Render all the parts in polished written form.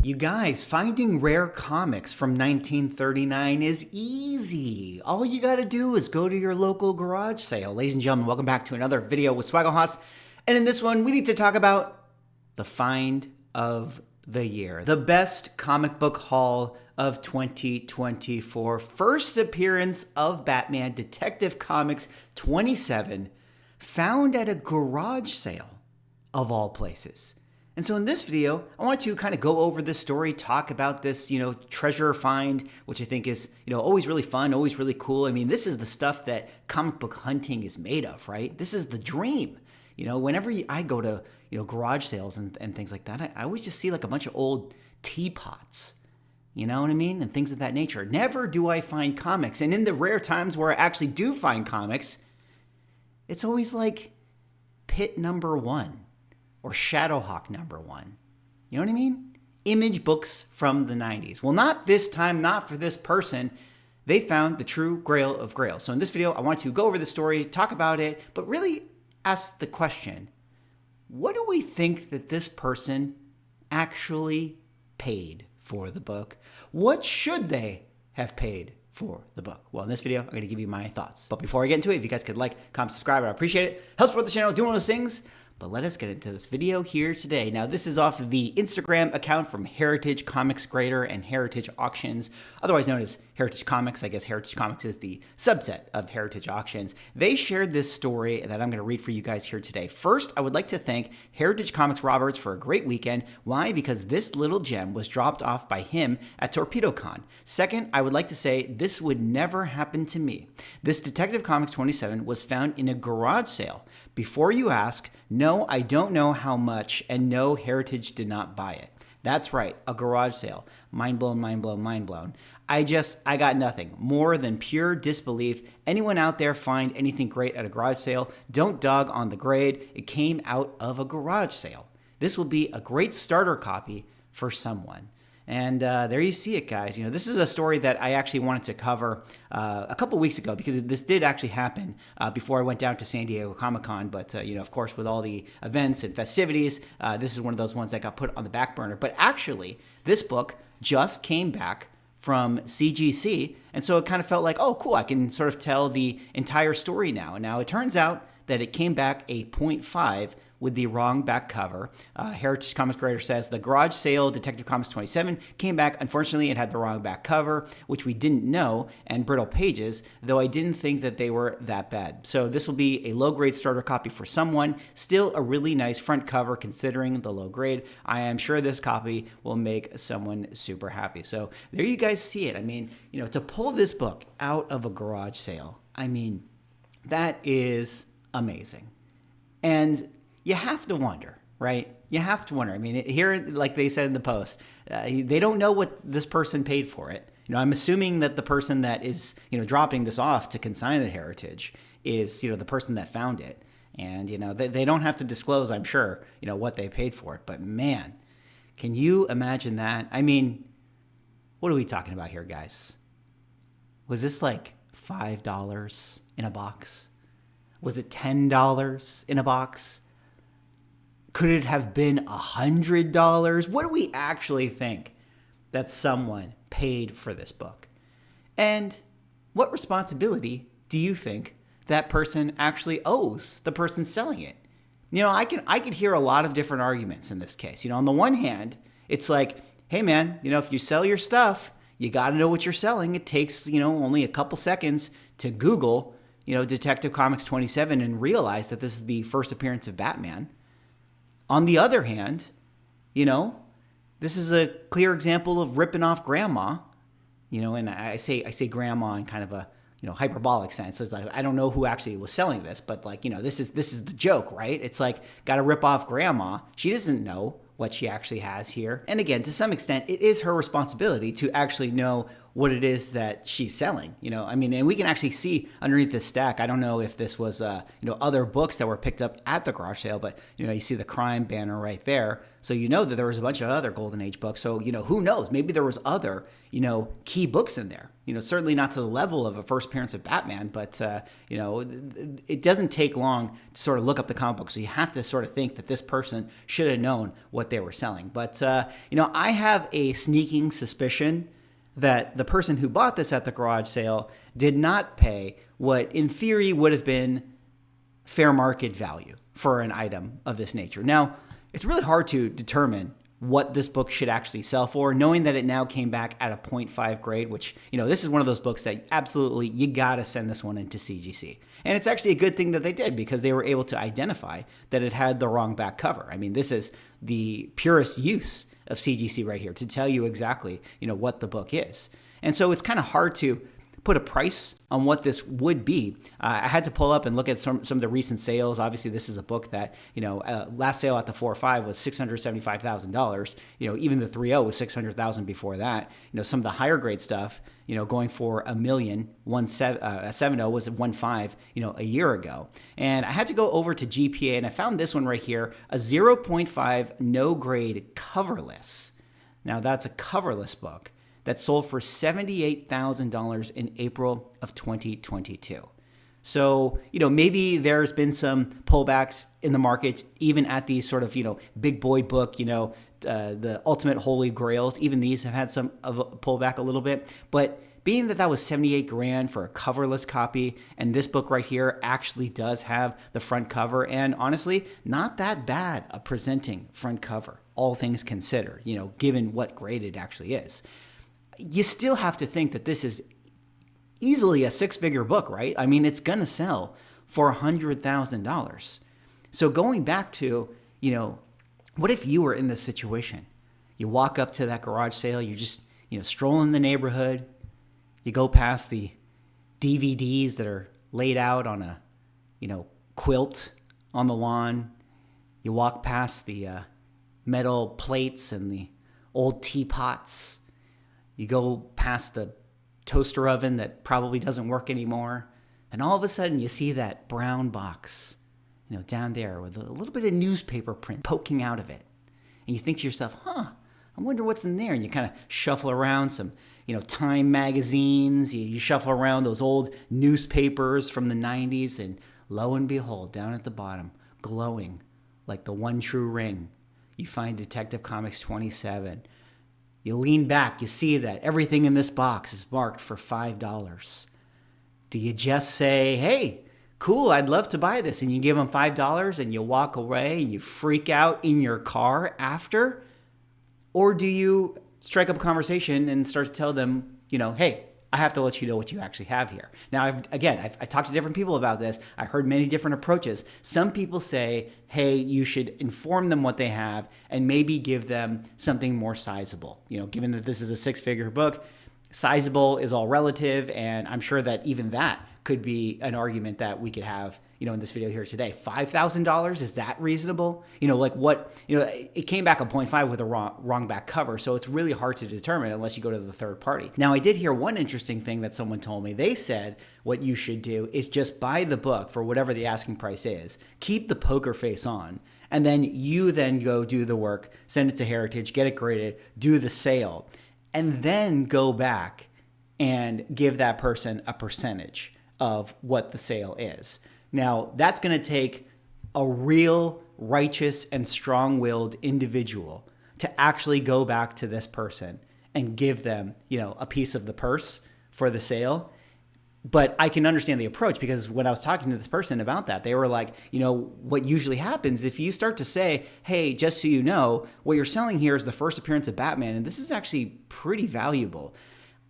You guys, finding rare comics from 1939 is easy. All you gotta do is go to your local garage sale. Ladies and gentlemen, welcome back to another video with Swaggle. And in this one, we need to talk about the find of the year. The best comic book haul of 2024. First appearance of Batman, Detective Comics 27, found at a garage sale of all places. And so in this video, I want to kind of go over this story, talk about this, treasure find, which I think is, always really fun, always really cool. I mean, this is the stuff that comic book hunting is made of, right? This is the dream. Whenever I go to, garage sales and things like that, I always just see like a bunch of old teapots, you know what I mean? And things of that nature. Never do I find comics. And in the rare times where I actually do find comics, it's always like Pit #1. Or Shadowhawk #1. You know what I mean? Image books from the 90s. Well, not this time, not for this person. They found the true grail of grails. So in this video, I want to go over the story, talk about it, but really ask the question, what do we think that this person actually paid for the book? What should they have paid for the book? Well, in this video, I'm going to give you my thoughts. But before I get into it, if you guys could like, comment, subscribe, I appreciate it. Help support the channel, doing all those things. But let us get into this video here today. Now, this is off of the Instagram account from Heritage Comics Grader and Heritage Auctions, otherwise known as Heritage Comics. I guess Heritage Comics is the subset of Heritage Auctions. They shared this story that I'm going to read for you guys here today. First, I would like to thank Heritage Comics Roberts for a great weekend. Why? Because this little gem was dropped off by him at Torpedo Con. Second, I would like to say this would never happen to me. This Detective Comics 27 was found in a garage sale. Before you ask, no, I don't know how much, and no, Heritage did not buy it. That's right, a garage sale. Mind blown, mind blown, mind blown. I got nothing more than pure disbelief. Anyone out there find anything great at a garage sale? Don't dog on the grade. It came out of a garage sale. This will be a great starter copy for someone. And there you see it, guys. This is a story that I actually wanted to cover a couple weeks ago because this did actually happen before I went down to San Diego Comic-Con. But, of course, with all the events and festivities, this is one of those ones that got put on the back burner. But actually, this book just came back from CGC. And so it kind of felt like, oh, cool, I can sort of tell the entire story now. And now it turns out that it came back a 0.5 with the wrong back cover. Heritage Comics Grader says the garage sale Detective Comics 27 came back. Unfortunately, it had the wrong back cover, which we didn't know, and brittle pages, though I didn't think that they were that bad. So this will be a low-grade starter copy for someone. Still a really nice front cover considering the low grade. I am sure this copy will make someone super happy. So there you guys see it. I mean, to pull this book out of a garage sale, I mean, that is amazing. And you have to wonder, right? You have to wonder. I mean, here, like they said in the post, they don't know what this person paid for it. I'm assuming that the person that is, dropping this off to consign at Heritage is, the person that found it. And, they don't have to disclose, I'm sure, what they paid for it. But man, can you imagine that? I mean, what are we talking about here, guys? Was this like $5 in a box? Was it $10 in a box? Could it have been $100? What do we actually think that someone paid for this book? And what responsibility do you think that person actually owes the person selling it? I could hear a lot of different arguments in this case. On the one hand, it's like, hey man, if you sell your stuff, you got to know what you're selling. It takes, only a couple seconds to Google, Detective Comics 27 and realize that this is the first appearance of Batman. On the other hand, this is a clear example of ripping off grandma, and I say grandma in kind of a, hyperbolic sense. It's like, I don't know who actually was selling this, but like, this is the joke, right? It's like, got to rip off grandma. She doesn't know what she actually has here. And again, to some extent, it is her responsibility to actually know what it is that she's selling. I mean, and we can actually see underneath this stack. I don't know if this was, other books that were picked up at the garage sale, but, you see the crime banner right there. So that there was a bunch of other Golden Age books. So, who knows? Maybe there was other, key books in there. Certainly not to the level of a first appearance of Batman, but, it doesn't take long to sort of look up the comic book. So you have to sort of think that this person should have known what they were selling. But, I have a sneaking suspicion that the person who bought this at the garage sale did not pay what in theory would have been fair market value for an item of this nature. Now, it's really hard to determine what this book should actually sell for, knowing that it now came back at a 0.5 grade, which, this is one of those books that absolutely you gotta send this one into CGC. And it's actually a good thing that they did, because they were able to identify that it had the wrong back cover. I mean, this is the purest use of CGC right here to tell you exactly, what the book is. And so it's kind of hard to put a price on what this would be. I had to pull up and look at some of the recent sales. Obviously, this is a book that, last sale at the 4.5 was $675,000. Even the 3.0 was $600,000 before that. Some of the higher grade stuff, going for $1 million, a 7.0 was 1.5, a year ago. And I had to go over to GPA, and I found this one right here, a 0.5 no grade coverless. Now that's a coverless book that sold for $78,000 in April of 2022. So, maybe there's been some pullbacks in the market, even at these sort of, big boy book, the ultimate holy grails. Even these have had some of a pullback a little bit. But being that was $78,000 for a coverless copy, and this book right here actually does have the front cover, and honestly, not that bad a presenting front cover, all things considered, given what grade it actually is. You still have to think that this is easily a six-figure book, right? I mean, it's going to sell for $100,000. So going back to, what if you were in this situation? You walk up to that garage sale, you're just, strolling the neighborhood, you go past the DVDs that are laid out on a, quilt on the lawn, you walk past the metal plates and the old teapots. You go past the toaster oven that probably doesn't work anymore, and all of a sudden you see that brown box, down there with a little bit of newspaper print poking out of it. And you think to yourself, I wonder what's in there. And you kind of shuffle around some, Time magazines. You shuffle around those old newspapers from the 90s, and lo and behold, down at the bottom, glowing like the one true ring, you find Detective Comics 27. You lean back, you see that everything in this box is marked for $5. Do you just say, hey, cool, I'd love to buy this, and you give them $5 and you walk away and you freak out in your car after? Or do you strike up a conversation and start to tell them, hey, I have to let you know what you actually have here. Now, I've talked to different people about this. I heard many different approaches. Some people say, hey, you should inform them what they have and maybe give them something more sizable. Given that this is a six-figure book, sizable is all relative, and I'm sure that even that could be an argument that we could have, in this video here today. $5,000, is that reasonable? It came back a 0.5 with a wrong back cover, so it's really hard to determine unless you go to the third party. Now, I did hear one interesting thing that someone told me. They said what you should do is just buy the book for whatever the asking price is, keep the poker face on, and then you go do the work, send it to Heritage, get it graded, do the sale, and then go back and give that person a percentage of what the sale is. Now, that's going to take a real righteous and strong-willed individual to actually go back to this person and give them, a piece of the purse for the sale. But I can understand the approach, because when I was talking to this person about that, they were like, what usually happens if you start to say, hey, just so you know, what you're selling here is the first appearance of Batman, and this is actually pretty valuable.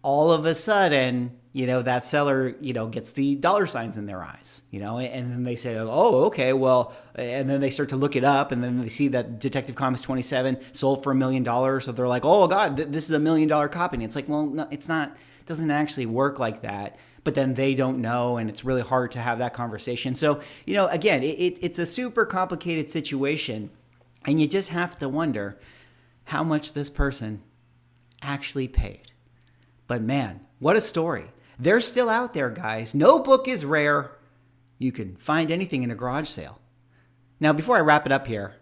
All of a sudden, that seller, gets the dollar signs in their eyes, and then they say, oh, okay, well, and then they start to look it up, and then they see that Detective Comics 27 sold for $1 million. So they're like, oh God, this is $1 million copy. And it's like, well, no, it's not, it doesn't actually work like that. But then they don't know, and it's really hard to have that conversation. So, again, it's a super complicated situation, and you just have to wonder how much this person actually paid. But man, what a story. They're still out there, guys. No book is rare. You can find anything in a garage sale. Now, before I wrap it up here,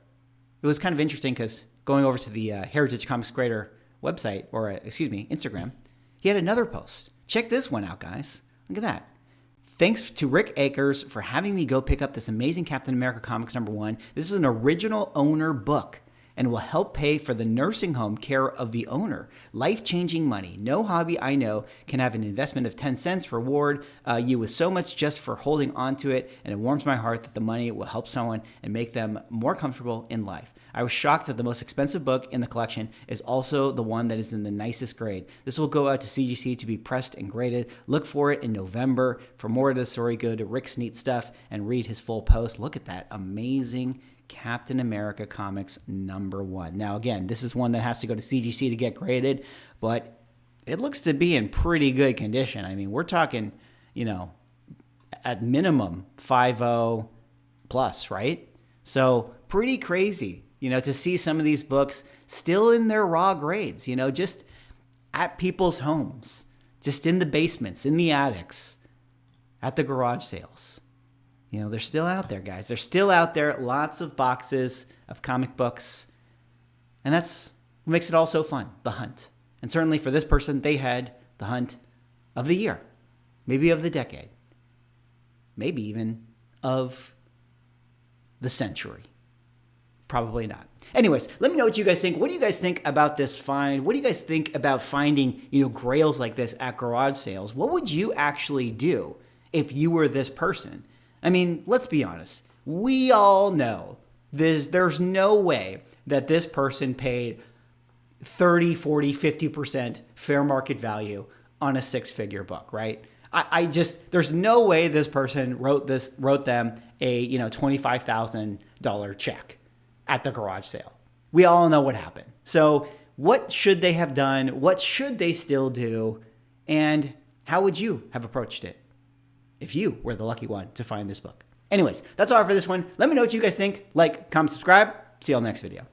it was kind of interesting because going over to the Heritage Comics Creator website, or Instagram, he had another post. Check this one out, guys. Look at that. Thanks to Rick Akers for having me go pick up this amazing Captain America Comics #1. This is an original owner book and will help pay for the nursing home care of the owner. Life-changing money. No hobby I know can have an investment of 10 cents reward you with so much just for holding on to it, and it warms my heart that the money will help someone and make them more comfortable in life. I was shocked that the most expensive book in the collection is also the one that is in the nicest grade. This will go out to CGC to be pressed and graded. Look for it in November. For more of the story, go to Rick's Neat Stuff and read his full post. Look at that amazing Captain America Comics #1. Now, again, this is one that has to go to CGC to get graded, but it looks to be in pretty good condition. I mean, we're talking, at minimum 5.0 plus, right? So pretty crazy, to see some of these books still in their raw grades, just at people's homes, just in the basements, in the attics, at the garage sales. They're still out there, guys. They're still out there. Lots of boxes of comic books. And that's what makes it all so fun, the hunt. And certainly for this person, they had the hunt of the year, maybe of the decade, maybe even of the century. Probably not. Anyways, let me know what you guys think. What do you guys think about this find? What do you guys think about finding, grails like this at garage sales? What would you actually do if you were this person? I mean, let's be honest. We all know there's no way that this person paid 30, 40, 50% fair market value on a six-figure book, right? There's no way this person wrote them a, $25,000 check at the garage sale. We all know what happened. So what should they have done? What should they still do? And how would you have approached it if you were the lucky one to find this book? Anyways, that's all for this one. Let me know what you guys think. Like, comment, subscribe. See you all next video.